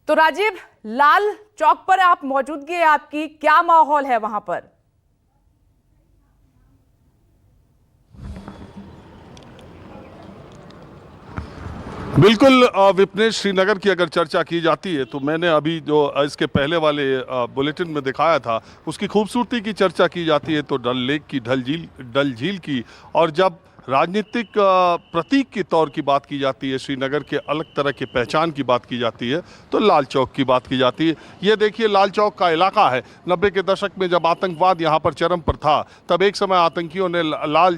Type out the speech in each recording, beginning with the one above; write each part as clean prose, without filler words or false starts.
तो राजीव, लाल चौक पर आप मौजूदगी है आपकी, क्या माहौल है वहां पर? बिल्कुल विपनेश, श्रीनगर की अगर चर्चा की जाती है तो मैंने अभी जो इसके पहले वाले बुलेटिन में दिखाया था उसकी खूबसूरती की चर्चा की जाती है तो डल लेक की, डल झील की, और जब राजनीतिक प्रतीक के तौर की बात की जाती है, श्रीनगर के अलग तरह की पहचान की बात की जाती है तो लाल चौक की बात की जाती है। ये देखिए लाल चौक का इलाका है। 90 के दशक में जब आतंकवाद यहाँ पर चरम पर था तब एक समय आतंकियों ने लाल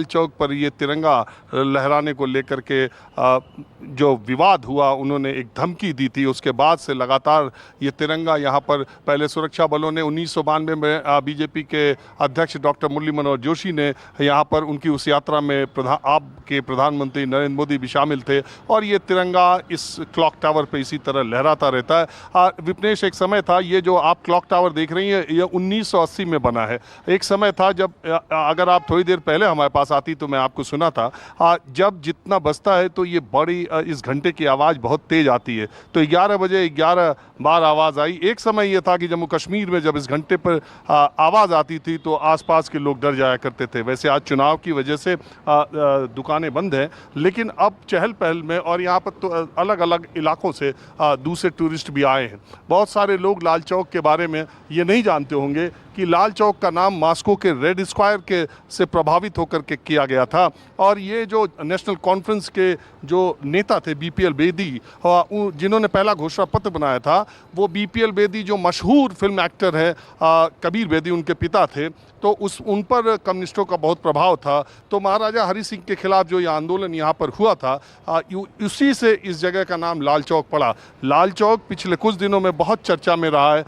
चौक पर ये तिरंगा लहराने को लेकर के जो विवाद हुआ, उन्होंने एक धमकी दी थी। उसके बाद से लगातार ये तिरंगा यहाँ पर, पहले सुरक्षा बलों ने 1992 में बीजेपी के अध्यक्ष डॉक्टर मुरली मनोहर जोशी ने यहाँ पर, उनकी उस यात्रा में आपके प्रधानमंत्री नरेंद्र मोदी भी शामिल थे, और ये तिरंगा इस क्लॉक टावर पे इसी तरह लहराता रहता है। विपनेश, एक समय था, ये जो आप क्लॉक टावर देख रही हैं ये 1980 में बना है। एक समय था जब, अगर आप थोड़ी देर पहले हमारे पास आती तो मैं आपको सुना था, जब जितना बजता है तो ये बड़ी, इस घंटे की आवाज़ बहुत तेज़ आती है। तो 11 बजे 11 बार आवाज़ आई। एक समय ये था कि जम्मू कश्मीर में जब इस घंटे पर आवाज़ आती थी तो आसपास के लोग डर जाया करते थे। वैसे आज चुनाव की वजह से दुकानें बंद हैं, लेकिन अब चहल पहल में, और यहाँ पर तो अलग अलग इलाकों से दूसरे टूरिस्ट भी आए हैं। बहुत सारे लोग लाल चौक के बारे में ये नहीं जानते होंगे कि लाल चौक का नाम मॉस्को के रेड स्क्वायर के से प्रभावित होकर के किया गया था, और ये जो नेशनल कॉन्फ्रेंस के जो नेता थे बीपीएल बेदी, जिन्होंने पहला घोषणा पत्र बनाया था, वो बीपीएल बेदी जो मशहूर फिल्म एक्टर है, कबीर बेदी उनके पिता थे, तो उन पर कम्युनिस्टों का बहुत प्रभाव था। तो महाराजा हरि सिंह के खिलाफ जो ये आंदोलन यहाँ पर हुआ था, उसी से इस जगह का नाम लाल चौक पड़ा। लाल चौक पिछले कुछ दिनों में बहुत चर्चा में रहा है,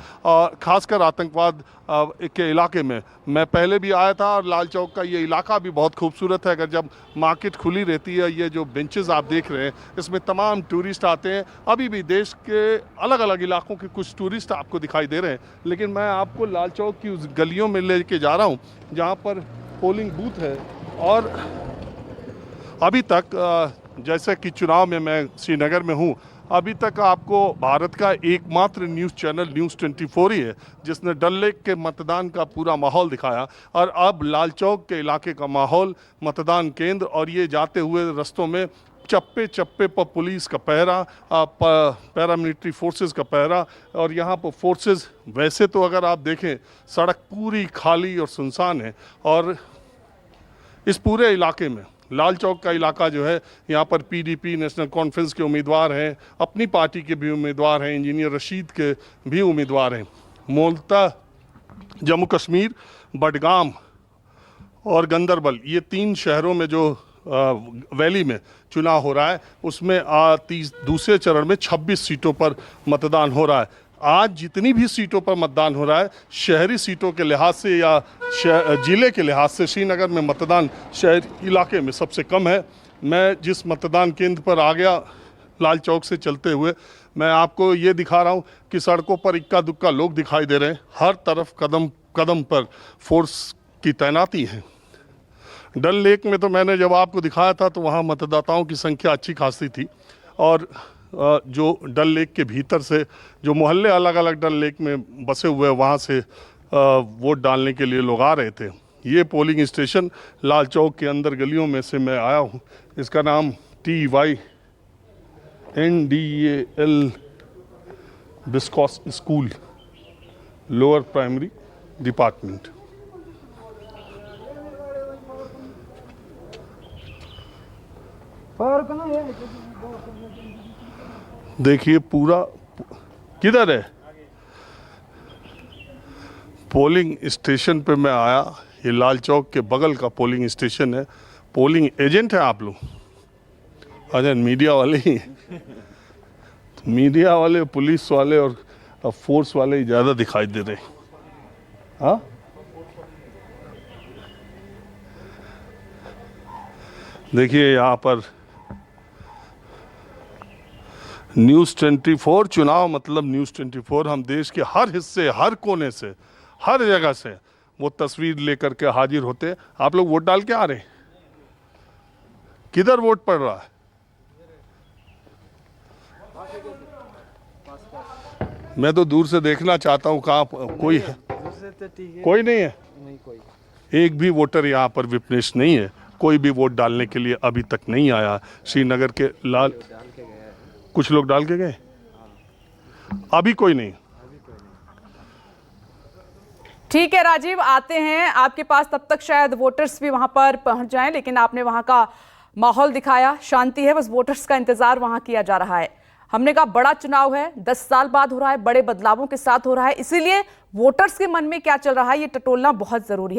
खासकर आतंकवाद के इलाके में। मैं पहले भी आया था, और लाल चौक का ये इलाका भी बहुत खूबसूरत है। अगर जब मार्केट खुली रहती है, ये जो बेंचेस आप देख रहे हैं, इसमें तमाम टूरिस्ट आते हैं। अभी भी देश के अलग अलग इलाकों के कुछ टूरिस्ट आपको दिखाई दे रहे हैं, लेकिन मैं आपको लाल चौक की उस गलियों में लेके जा रहा हूँ जहाँ पर पोलिंग बूथ है। और अभी तक जैसे कि चुनाव में मैं श्रीनगर में हूँ, अभी तक आपको भारत का एकमात्र न्यूज़ चैनल न्यूज़ 24 ही है जिसने डल लेक के मतदान का पूरा माहौल दिखाया। और अब लाल चौक के इलाके का माहौल, मतदान केंद्र, और ये जाते हुए रस्तों में चप्पे चप्पे पर पुलिस का पहरा, पैरामिलिट्री फोर्सेस का पहरा। और यहाँ पर फोर्सेस, वैसे तो अगर आप देखें सड़क पूरी खाली और सुनसान है, और इस पूरे इलाके में लाल चौक का इलाका जो है, यहाँ पर पीडीपी नेशनल कॉन्फ्रेंस के उम्मीदवार हैं, अपनी पार्टी के भी उम्मीदवार हैं, इंजीनियर रशीद के भी उम्मीदवार हैं। मूलतः जम्मू कश्मीर, बडगाम और गंदरबल, ये 3 शहरों में जो वैली में चुनाव हो रहा है, उसमें दूसरे चरण में 26 सीटों पर मतदान हो रहा है। आज जितनी भी सीटों पर मतदान हो रहा है, शहरी सीटों के लिहाज से या ज़िले के लिहाज से श्रीनगर में मतदान शहर इलाके में सबसे कम है। मैं जिस मतदान केंद्र पर आ गया लाल चौक से चलते हुए, मैं आपको ये दिखा रहा हूँ कि सड़कों पर इक्का दुक्का लोग दिखाई दे रहे हैं। हर तरफ कदम कदम पर फोर्स की तैनाती है। डल लेक में तो मैंने जब आपको दिखाया था तो वहाँ मतदाताओं की संख्या अच्छी खासी थी, और जो डल लेक के भीतर से जो मोहल्ले अलग अलग डल लेक में बसे हुए हैं, वहाँ से वोट डालने के लिए लोग आ रहे थे। ये पोलिंग स्टेशन लाल चौक के अंदर गलियों में से मैं आया हूँ। इसका नाम TYNDAL Biscoe school lower primary department. देखिए पूरा, किधर है पोलिंग स्टेशन पे मैं आया। ये लाल चौक के बगल का पोलिंग स्टेशन है। पोलिंग एजेंट है आप लोग? अच्छा, मीडिया वाले ही। मीडिया वाले, पुलिस वाले और फोर्स वाले ही ज़्यादा दिखाई दे रहे। हाँ, देखिए यहाँ पर न्यूज़ 24 चुनाव मतलब न्यूज़ 24। हम देश के हर हिस्से, हर कोने से, हर जगह से वो तस्वीर लेकर के हाजिर होते। आप लोग वोट डाल के आ रहे हैं? किधर वोट पड़ रहा है? मैं तो दूर से देखना चाहता हूँ कहाँ कोई है। कोई नहीं है, एक भी वोटर यहाँ पर विपनेश नहीं है। कोई भी वोट डालने के लिए अभी तक नहीं आया। श्रीनगर के लाल कुछ लोग डाल के गए, अभी कोई नहीं। ठीक है राजीव, आते हैं आपके पास, तब तक शायद वोटर्स भी वहां पर पहुंच जाएं, लेकिन आपने वहां का माहौल दिखाया, शांति है, बस वोटर्स का इंतजार वहां किया जा रहा है। हमने कहा बड़ा चुनाव है, 10 साल बाद हो रहा है, बड़े बदलावों के साथ हो रहा है, इसीलिए वोटर्स के मन में क्या चल रहा है ये टटोलना बहुत जरूरी है।